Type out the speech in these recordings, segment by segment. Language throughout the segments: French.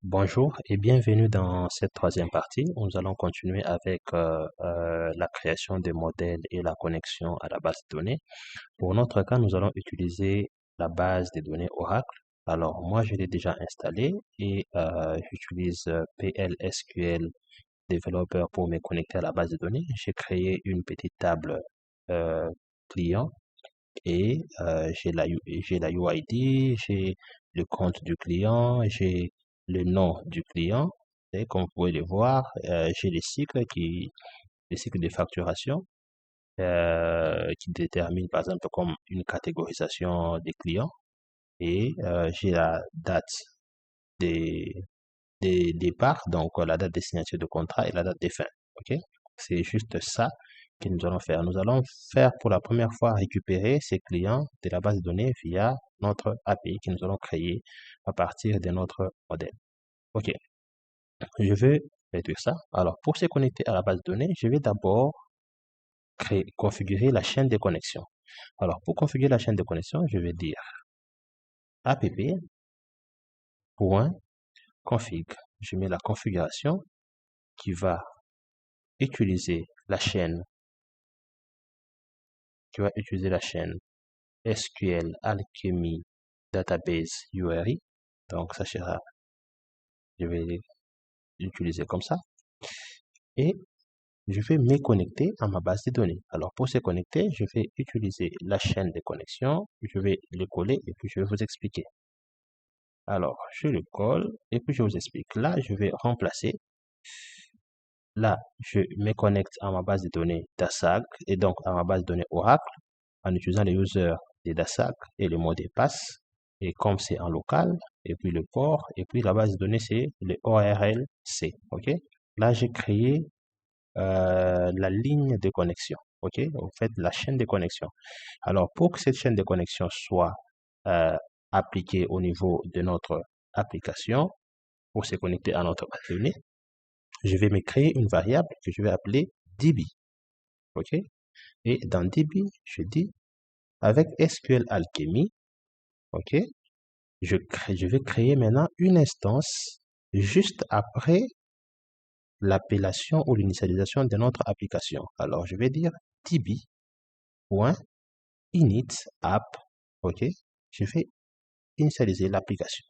Bonjour et bienvenue dans cette troisième partie. Nous allons continuer avec la création des modèles et la connexion à la base de données. Pour notre cas, nous allons utiliser la base de données Oracle. Alors, moi, je l'ai déjà installée et j'utilise PLSQL Developer pour me connecter à la base de données. J'ai créé une petite table euh, client et j'ai la UID, j'ai le compte du client, j'ai le nom du client. Et comme vous pouvez le voir, j'ai les cycles de facturation qui déterminent par exemple comme une catégorisation des clients et j'ai la date des, des départs, donc la date des signatures de contrat et la date des fins. Ok? C'est juste ça que nous allons faire. Nous allons faire pour la première fois récupérer ces clients de la base de données via notre API que nous allons créer à partir de notre modèle. Ok, je vais réduire ça. Alors, pour se connecter à la base de données, je vais d'abord configurer la chaîne de connexion. Alors, pour configurer la chaîne de connexion, je vais dire app.config. Je mets la configuration qui va utiliser la chaîne, SQL Alchemy Database URI. Donc, ça sera, je vais l'utiliser comme ça. Et je vais me connecter à ma base de données. Alors, pour se connecter, je vais utiliser la chaîne de connexion. Je vais le coller et puis je vais vous expliquer. Alors, je le colle et puis je vous explique. Là, je vais remplacer. Là, je me connecte à ma base de données DASAG et donc à ma base de données Oracle en utilisant les users de DASAG et le mot de passe. Et comme c'est en local, et puis le port, et puis la base de données, c'est le ORLC. OK? Là, j'ai créé la ligne de connexion. OK? En fait, la chaîne de connexion. Alors, pour que cette chaîne de connexion soit euh, appliquée au niveau de notre application, pour se connecter à notre base de données, je vais me créer une variable que je vais appeler DB. OK? Et dans DB, je dis avec SQL Alchemy, OK? Je vais créer maintenant une instance juste après l'appellation ou l'initialisation de notre application. Alors, je vais dire db.init app. OK? Je vais initialiser l'application.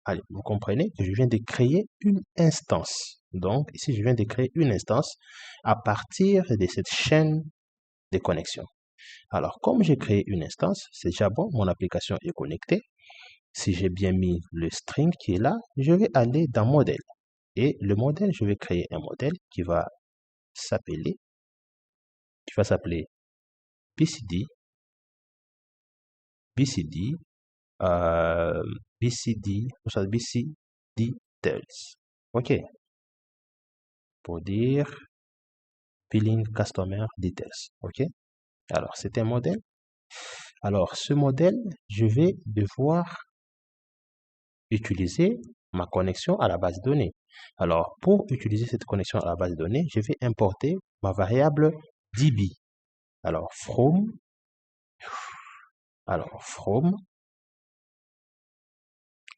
Allez, vous comprenez que je viens de créer une instance. Donc, ici, je viens de créer une instance à partir de cette chaîne de connexion. Alors, comme j'ai créé une instance, c'est déjà bon, mon application est connectée. Si j'ai bien mis le string qui est là, je vais aller dans modèle. Et le modèle, je vais créer un modèle qui va s'appeler BCD, BCD, euh, BCD, BCD Details. OK. Pour dire Billing Customer Details. OK. Alors, c'est un modèle. Alors, ce modèle, je vais devoir utiliser ma connexion à la base de données. Alors, pour utiliser cette connexion à la base de données, je vais importer ma variable DB. Alors, from,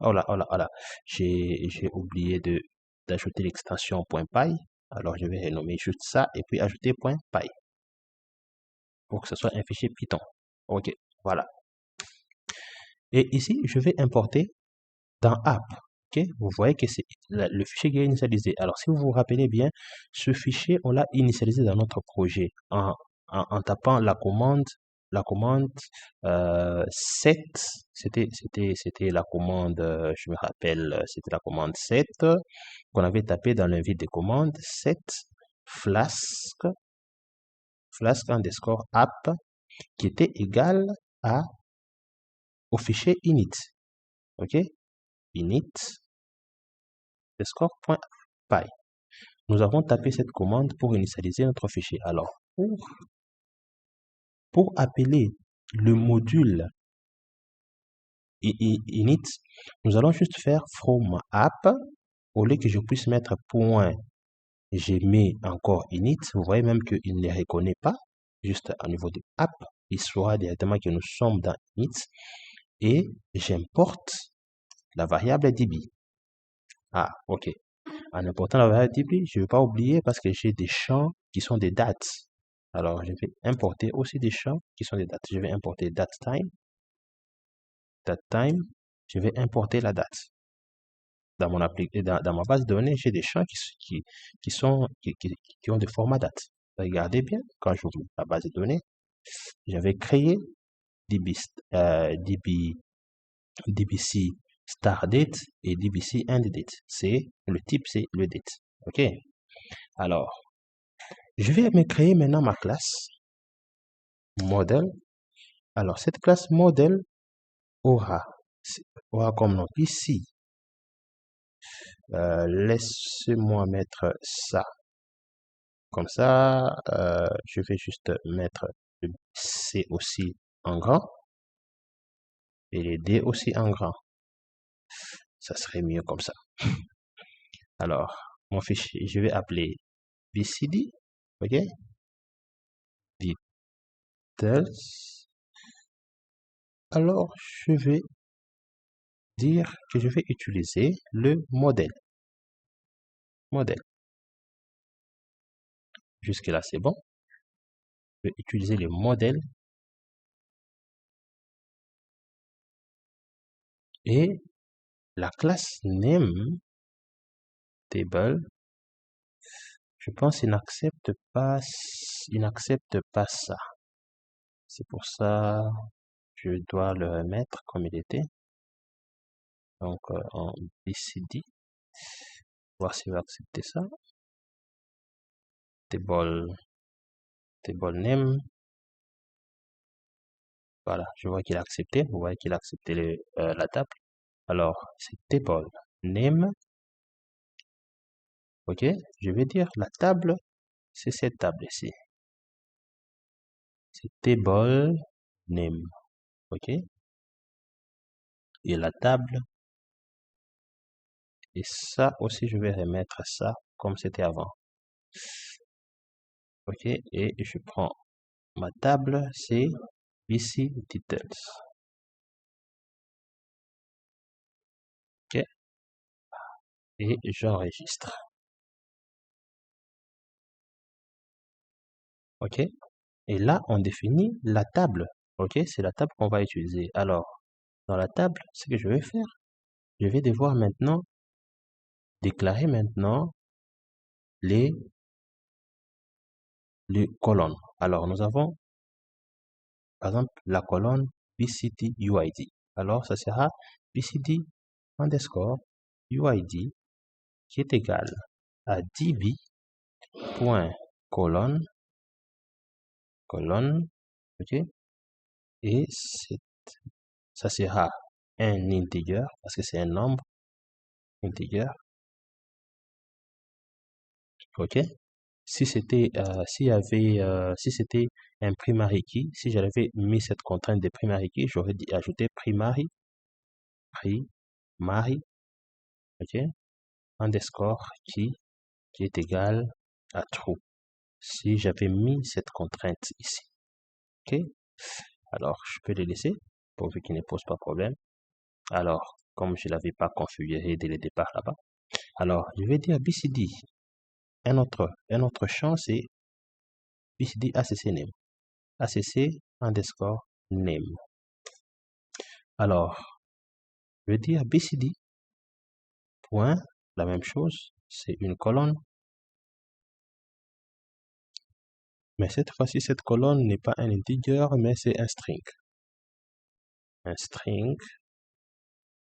oh là, j'ai oublié d'ajouter l'extension .py. Alors, je vais renommer juste ça et puis ajouter .py pour que ce soit un fichier Python. OK, voilà. Et ici, je vais importer dans app. OK, vous voyez que c'est le fichier qui est initialisé. Alors, si vous vous rappelez bien, ce fichier, on l'a initialisé dans notre projet en tapant la commande set. C'était la commande, je me rappelle, c'était la commande set qu'on avait tapé dans l'invite des commandes set flask underscore app qui était égal au fichier init. OK, init underscore.py. Nous avons tapé cette commande pour initialiser notre fichier. Alors, pour appeler le module init, nous allons juste faire from app. Au lieu que je puisse mettre point, j'ai mis encore init. Vous voyez même qu'il ne reconnaît pas, juste au niveau de app. Il saura directement que nous sommes dans init. Et j'importe la variable db. Ah, ok. En important la variable db, je ne vais pas oublier parce que j'ai des champs qui sont des dates. Alors, je vais importer aussi des champs qui sont des dates. Je vais importer datetime. Datetime, je vais importer la date. Dans ma base de données, j'ai des champs qui ont des formats date. Regardez bien, quand j'ouvre la base de données, j'avais créé dbc start date et dbc end date. C'est le type, c'est le date. OK? Alors, je vais me créer maintenant ma classe model. Alors, cette classe model aura comme nom ici. Laisse-moi mettre ça. Comme ça, je vais juste mettre le C aussi en grand et les D aussi en grand. Ça serait mieux comme ça. Alors, mon fichier, je vais appeler BCD, ok? Details. Alors, je vais dire que je vais utiliser le modèle. Modèle. Jusque-là, c'est bon. Je vais utiliser le modèle. Et la classe name table, je pense qu'il n'accepte pas ça. C'est pour ça je dois le remettre comme il était. Donc en BCD, voir s'il va accepter ça. Table name. Voilà, je vois qu'il a accepté. Vous voyez qu'il a accepté la table. Alors, c'est table name. Ok, je vais dire la table, c'est cette table ici. C'est table name. Ok, et la table. Et ça aussi, je vais remettre ça comme c'était avant. Ok, et je prends ma table, c'est BC Details. Ok, et j'enregistre. Ok, et là, on définit la table. Ok, c'est la table qu'on va utiliser. Alors, dans la table, ce que je vais faire, je vais devoir maintenant déclarer maintenant les colonnes. Alors, nous avons, par exemple, la colonne BCD UID. Alors, ça sera BCD underscore UID qui est égal à db.colonne, ok, et ça sera un integer parce que c'est un nombre integer, ok. Si c'était si c'était un primary key, si j'avais mis cette contrainte de primary key, j'aurais dit ajouter primary, ok, underscore key qui est égal à true. Si j'avais mis cette contrainte ici, ok. Alors, je peux le laisser pourvu qu'il ne pose pas problème. Alors, comme je ne l'avais pas configuré dès le départ là-bas, alors je vais dire BCD. Un autre champ, c'est BCD ACC name. ACC underscore name. Alors, je vais dire BCD. Point, la même chose, c'est une colonne. Mais cette fois-ci, cette colonne n'est pas un integer, mais c'est un string. Un string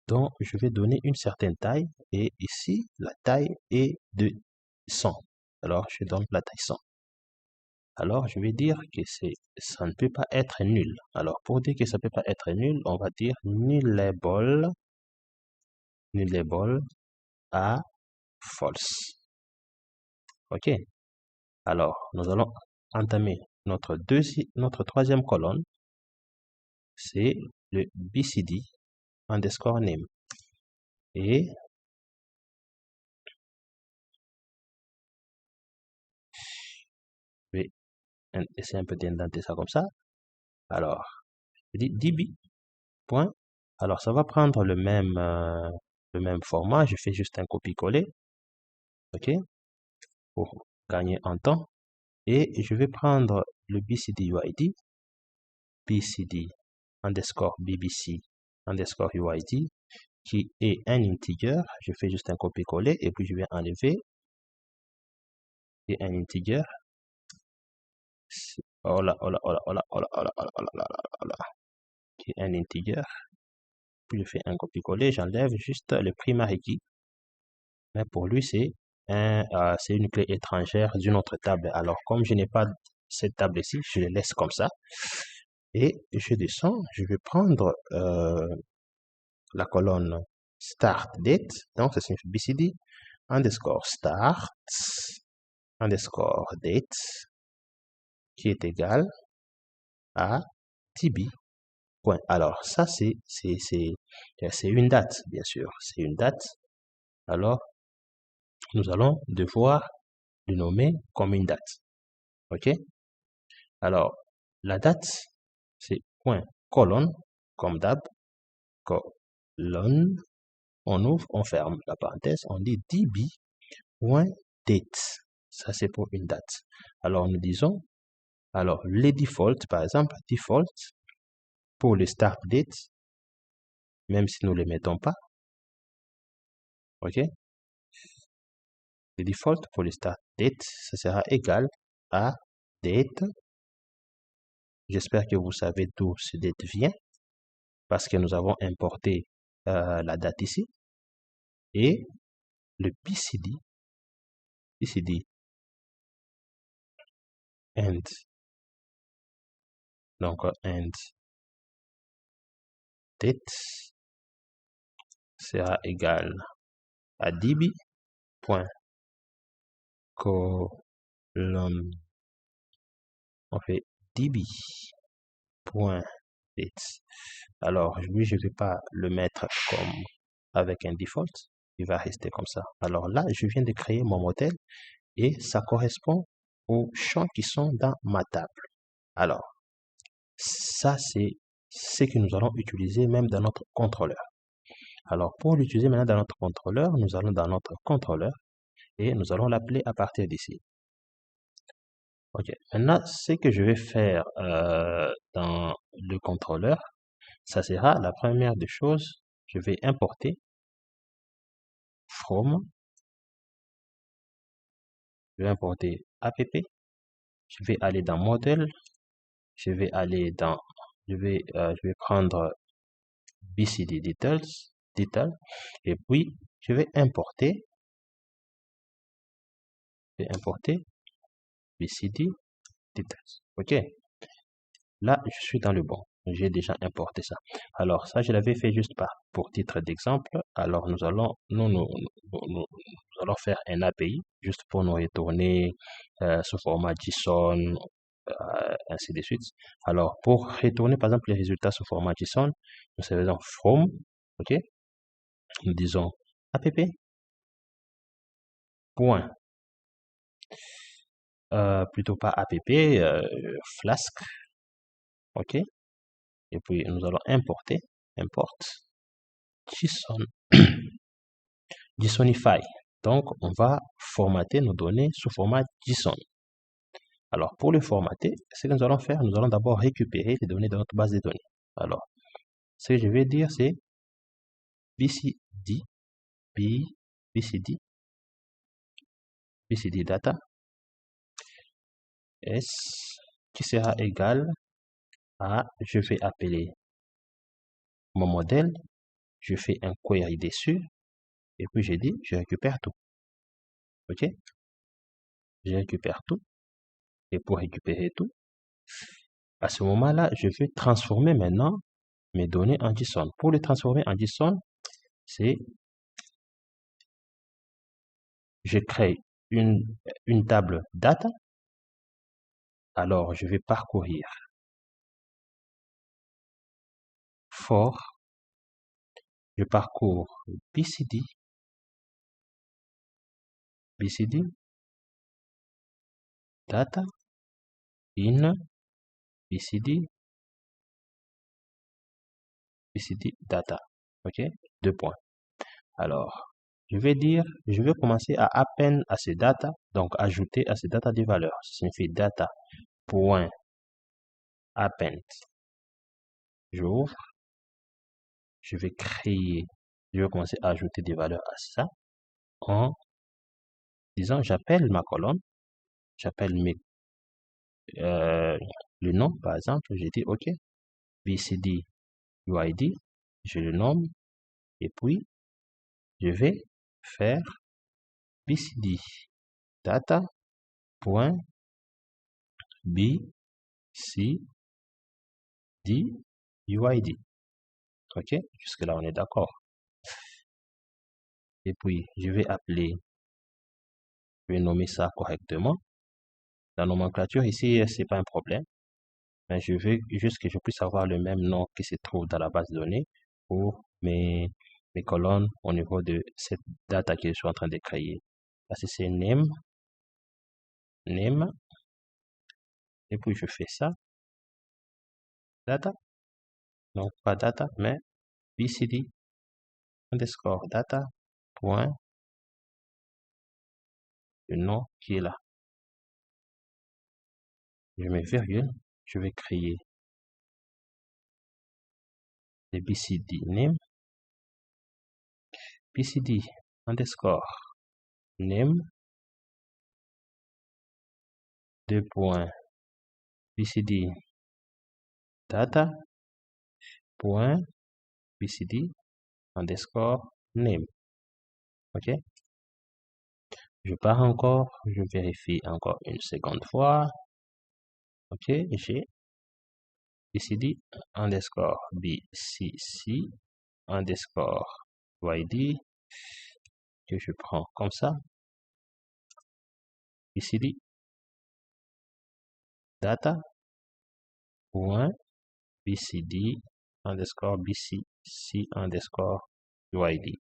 dont je vais donner une certaine taille. Et ici, la taille est de 100. Alors, je donne la taille 100. Alors, je vais dire que ça ne peut pas être nul. Alors, pour dire que ça ne peut pas être nul, on va dire nullable à false. OK. Alors, nous allons entamer notre troisième colonne. C'est le BCD underscore name. Et je vais essayer un peu d'indenter ça comme ça. Alors, je dis db. Alors, ça va prendre le même format. Je fais juste un copier-coller, OK, pour gagner en temps. Et je vais prendre le BCD-UID, BCD underscore BBC underscore UID, qui est un integer. Je fais juste un copier-coller et puis je vais enlever et un integer. Oh là, oh là, oh là, oh là, oh là, oh là, oh là, oh là, oh là, oh là, qui est un integer. Puis je fais un copier-coller, j'enlève juste le primary key. Mais pour lui, c'est une clé étrangère d'une autre table. Alors, comme je n'ai pas cette table ici, je le laisse comme ça. Et je descends, je vais prendre la colonne start date, donc ça signifie BCD, underscore start, underscore date, qui est égal à TB. Point. Alors, ça, c'est une date, bien sûr. C'est une date. Alors, nous allons devoir le nommer comme une date. OK? Alors, la date, c'est point colonne, comme d'hab, colonne, on ouvre, on ferme la parenthèse, on dit db.date. Ça, c'est pour une date. Alors, nous disons, alors, les defaults, par exemple, default, pour le start date, même si nous ne les mettons pas, OK? Le default pour le start date, ça sera égal à date. J'espère que vous savez d'où ce date vient, parce que nous avons importé la date ici. Et le BCD end, donc end date sera égal à db.colonne. On fait db.date. Alors, lui, je ne vais pas le mettre comme avec un default. Il va rester comme ça. Alors là, je viens de créer mon modèle et ça correspond aux champs qui sont dans ma table. Alors, ça, c'est ce que nous allons utiliser même dans notre contrôleur. Alors, pour l'utiliser maintenant dans notre contrôleur, nous allons dans notre contrôleur et nous allons l'appeler à partir d'ici. OK. Maintenant, ce que je vais faire dans le contrôleur, ça sera la première des choses. Je vais importer from, je vais importer app, je vais aller dans modèle, je vais aller dans, je vais prendre BCD details, et puis je vais importer BCD details. OK. Là, je suis dans le bon. J'ai déjà importé ça. Alors, ça, je l'avais fait juste pour titre d'exemple. Alors, nous allons faire un API juste pour nous retourner sous format JSON, ainsi de suite. Alors, pour retourner, par exemple, les résultats sous format JSON, nous faisons from, OK? Nous disons app, point, plutôt pas app, Flask, OK? Et puis, nous allons importer, import, JSON, JSONify. Donc, on va formater nos données sous format JSON. Alors, pour le formater, ce que nous allons faire, nous allons d'abord récupérer les données de notre base de données. Alors, ce que je vais dire, c'est BCD, BCD data, S, qui sera égal à, je vais appeler mon modèle, je fais un query dessus, et puis je dis, je récupère tout. OK? Je récupère tout. Et pour récupérer tout, à ce moment-là, je vais transformer maintenant mes données en JSON. Pour les transformer en JSON, c'est je crée une table data. Alors, je vais parcourir for, je parcours BCD, data, in, BCD, BCD data. OK? Deux points. Alors, je vais commencer à append à ces data, donc ajouter à ces data des valeurs. Ça signifie data point append. J'ouvre, je vais commencer à ajouter des valeurs à ça en disant j'appelle ma colonne, j'appelle le nom par exemple, j'ai dit OK, BCD UID, je le nomme et puis je vais faire BCD data point BCD UID. OK, jusque là on est d'accord. Et puis je vais nommer ça correctement. La nomenclature ici, c'est pas un problème. Mais je veux juste que je puisse avoir le même nom qui se trouve dans la base de données pour mes colonnes au niveau de cette data que je suis en train de créer. Là, c'est name, et puis je fais ça, data, donc pas data, mais BCD underscore data point, le nom qui est là. Je mets virgule, je vais créer le BCD name, BCD underscore name, deux points, BCD data point BCD underscore name. OK? Je pars encore, je vérifie encore une seconde fois. OK, j'ai BCD underscore BCC underscore YD que je prends comme ça. BCD data point BCD underscore BCC underscore YD.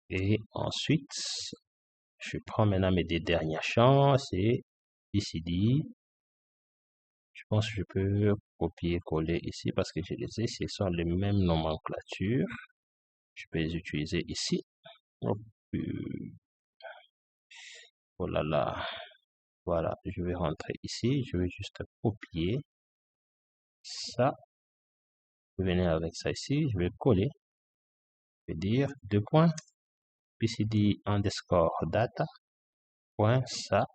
Et ensuite, je prends maintenant mes deux derniers champs, c'est BCD. Je pense que je peux copier-coller ici parce que je les ai, ce sont les mêmes nomenclatures. Je peux les utiliser ici. Hop. Oh là là. Voilà, je vais rentrer ici. Je vais juste copier ça. Je vais venir avec ça ici. Je vais coller. Je vais dire deux points. BCD underscore data. Point ça.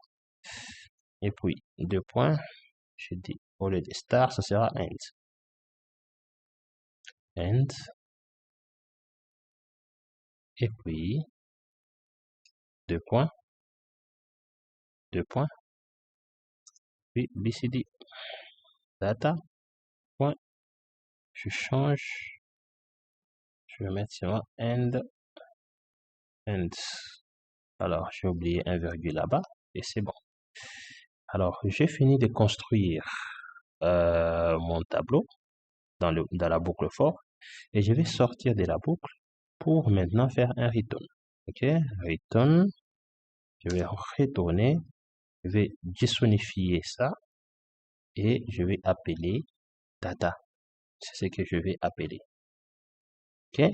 Et puis deux points. Je dis au lieu de star, ce sera end. End. Et puis deux points. Deux points. Puis BCD data. Point. Je change. Je vais mettre sur end. End. Alors, j'ai oublié un virgule là-bas et c'est bon. Alors, j'ai fini de construire mon tableau dans la boucle for et je vais sortir de la boucle pour maintenant faire un return. OK, return. Je vais retourner. Je vais désonifier ça et je vais appeler data. C'est ce que je vais appeler. OK.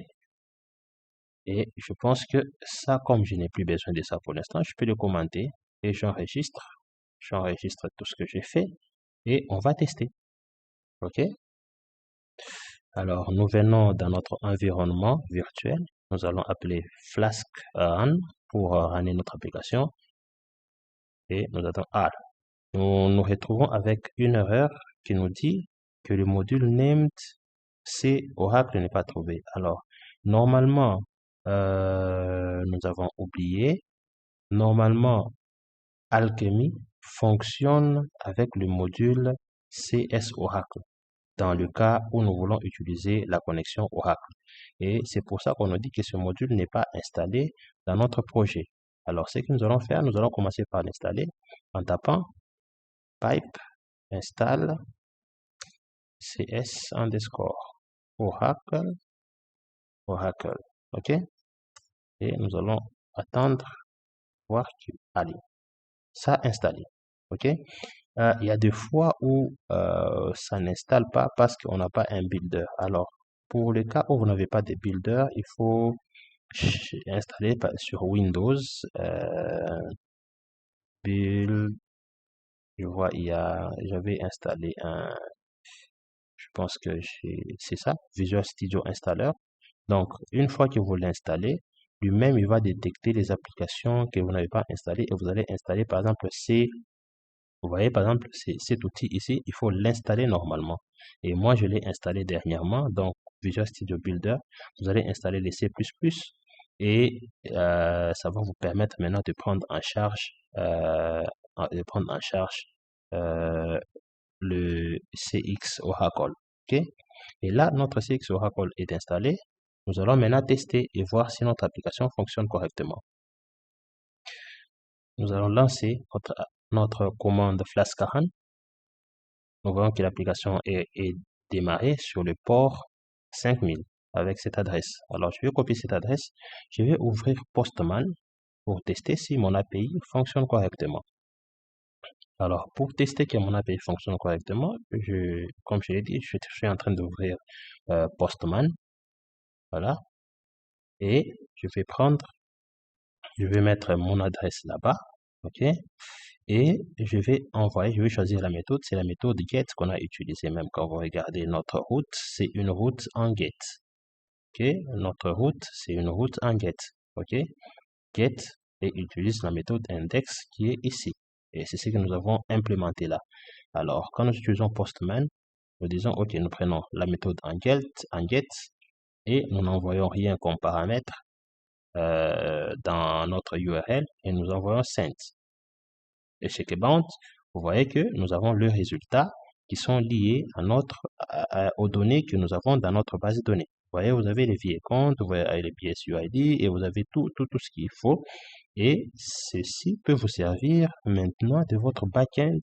Et je pense que ça, comme je n'ai plus besoin de ça pour l'instant, je peux le commenter et j'enregistre. J'enregistre tout ce que j'ai fait et on va tester. OK? Alors, nous venons dans notre environnement virtuel. Nous allons appeler Flask Run pour runner notre application. Et nous attendons. Ah, nous nous retrouvons avec une erreur qui nous dit que le module named C Oracle n'est pas trouvé. Alors, normalement, nous avons oublié. Normalement, Alchemy fonctionne avec le module CS Oracle dans le cas où nous voulons utiliser la connexion Oracle. Et c'est pour ça qu'on nous dit que ce module n'est pas installé dans notre projet. Alors, ce que nous allons faire, nous allons commencer par l'installer en tapant pipe install cs underscore Oracle. OK? Et nous allons attendre voir que allez, ça installé. OK? Il y a des fois où ça n'installe pas parce qu'on n'a pas un builder. Alors, pour le cas où vous n'avez pas de builder, il faut installer sur Windows build. Je vois, j'avais installé je pense que c'est ça, Visual Studio Installer. Donc, une fois que vous l'installez, lui-même, il va détecter les applications que vous n'avez pas installées et vous allez installer, par exemple, vous voyez, par exemple, cet outil ici, il faut l'installer normalement. Et moi, je l'ai installé dernièrement. Donc, Visual Studio Builder, vous allez installer les C++ et ça va vous permettre maintenant de prendre en charge, de prendre en charge euh, le CX Oracle. OK? Et là, notre CX Oracle est installé. Nous allons maintenant tester et voir si notre application fonctionne correctement. Nous allons lancer notre commande Flash40. Nous voyons que l'application est démarrée sur le port 5000 avec cette adresse. Alors, je vais copier cette adresse. Je vais ouvrir Postman pour tester si mon API fonctionne correctement. Alors, pour tester que mon API fonctionne correctement, comme je l'ai dit, je suis en train d'ouvrir Postman. Voilà. Et je vais mettre mon adresse là-bas. OK? Et je vais choisir la méthode. C'est la méthode get qu'on a utilisée même quand vous regardez notre route. C'est une route en get. OK? Notre route, c'est une route en get. OK? Get et utilise la méthode index qui est ici. Et c'est ce que nous avons implémenté là. Alors, quand nous utilisons Postman, nous disons, OK, nous prenons la méthode en get et nous n'envoyons rien comme paramètre dans notre URL et nous envoyons send. Et chez Kebound, vous voyez que nous avons le résultat qui sont liés aux données que nous avons dans notre base de données. Vous voyez, vous avez les vieilles comptes, vous avez les BSUID et vous avez tout ce qu'il faut. Et ceci peut vous servir maintenant de votre backend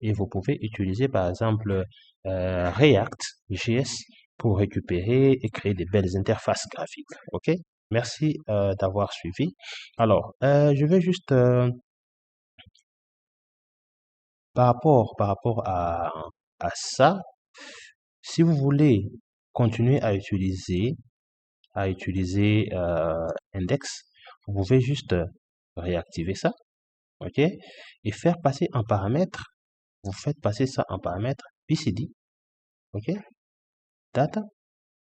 et vous pouvez utiliser par exemple React.js pour récupérer et créer des belles interfaces graphiques. OK? Merci d'avoir suivi. Alors, je vais juste par rapport à ça, si vous voulez continuer à utiliser Index, vous pouvez juste réactiver ça, ok? Et faire passer en paramètre, vous faites passer ça en paramètre BCD, ok? Data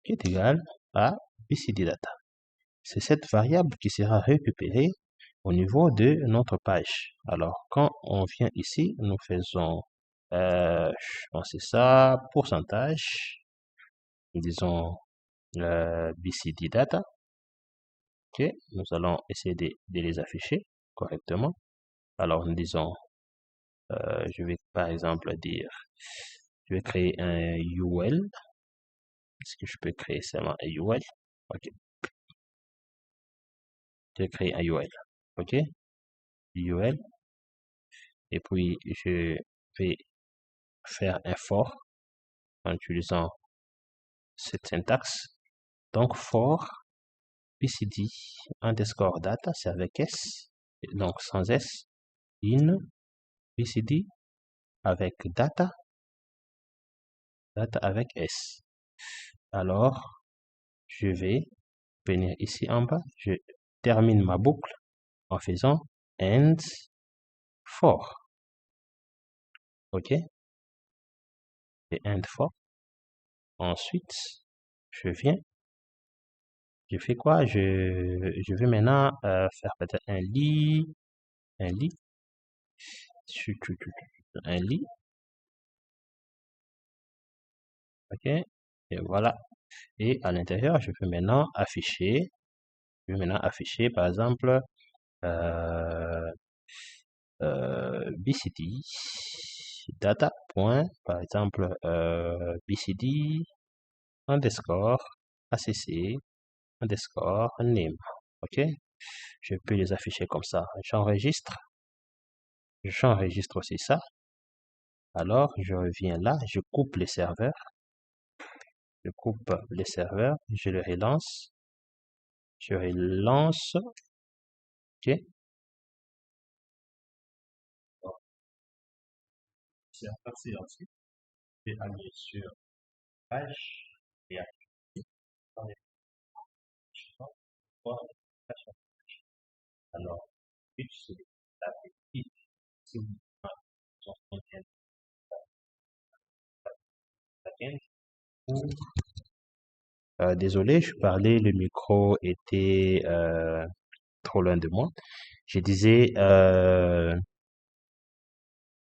qui est égal à BCD data. C'est cette variable qui sera récupérée au niveau de notre page. Alors, quand on vient ici, nous faisons, je pense que c'est ça, pourcentage, nous disons BCD data, ok, nous allons essayer de les afficher correctement. Alors, nous disons, je vais par exemple dire, je vais créer un UL. Est-ce que je peux créer seulement un UL? Ok, je vais créer un UL. Ok, UL. Et puis, je vais faire un for en utilisant cette syntaxe. Donc, for BCD underscore data, c'est avec S, donc sans S, in BCD avec data avec S. Alors, je vais venir ici en bas, je termine ma boucle en faisant and for. OK? Et and for. Ensuite, je viens, je fais quoi? Je vais maintenant faire peut-être un lit, un lit, un lit. OK? Et voilà. Et à l'intérieur, je vais maintenant afficher, par exemple, euh, BCD data point, par exemple, BCD underscore ACC underscore name. OK? Je peux les afficher comme ça. J'enregistre aussi ça. Alors, je reviens là, je coupe les serveurs. Je coupe les serveurs, je le relance. Je relance. OK? c'est à partir ensuite, je vais aller sur page et activer dans les champs, voir les applications. Alors, but, c'est la petite signification contient backend ou désolé, je parlais, le micro était trop loin de moi. Je disais,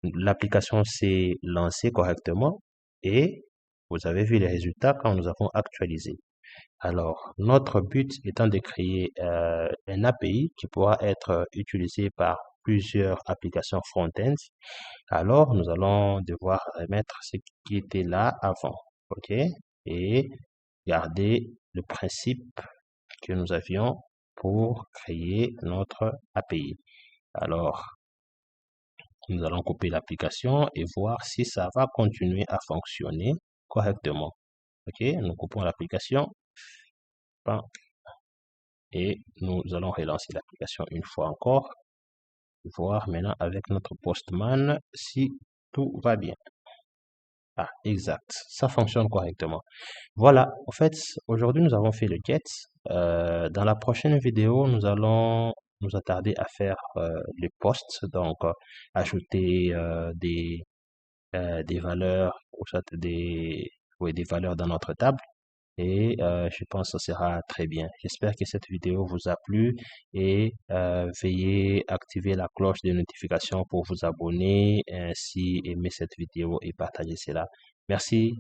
l'application s'est lancée correctement et vous avez vu les résultats quand nous avons actualisé. Alors, notre but étant de créer un API qui pourra être utilisé par plusieurs applications front-end, alors nous allons devoir remettre ce qui était là avant, ok? Et garder le principe que nous avions pour créer notre API. Alors, nous allons couper l'application et voir si ça va continuer à fonctionner correctement. Ok, nous coupons l'application et nous allons relancer l'application une fois encore, voir maintenant avec notre Postman si tout va bien. Ah, exact, ça fonctionne correctement. Voilà, en fait, aujourd'hui nous avons fait le get. Dans la prochaine vidéo, nous allons nous attarder à faire les posts, donc ajouter des valeurs, ou soit oui, des valeurs dans notre table. Et je pense que ce sera très bien. J'espère que cette vidéo vous a plu et veuillez activer la cloche de notification pour vous abonner, ainsi aimer cette vidéo et partager cela. Merci.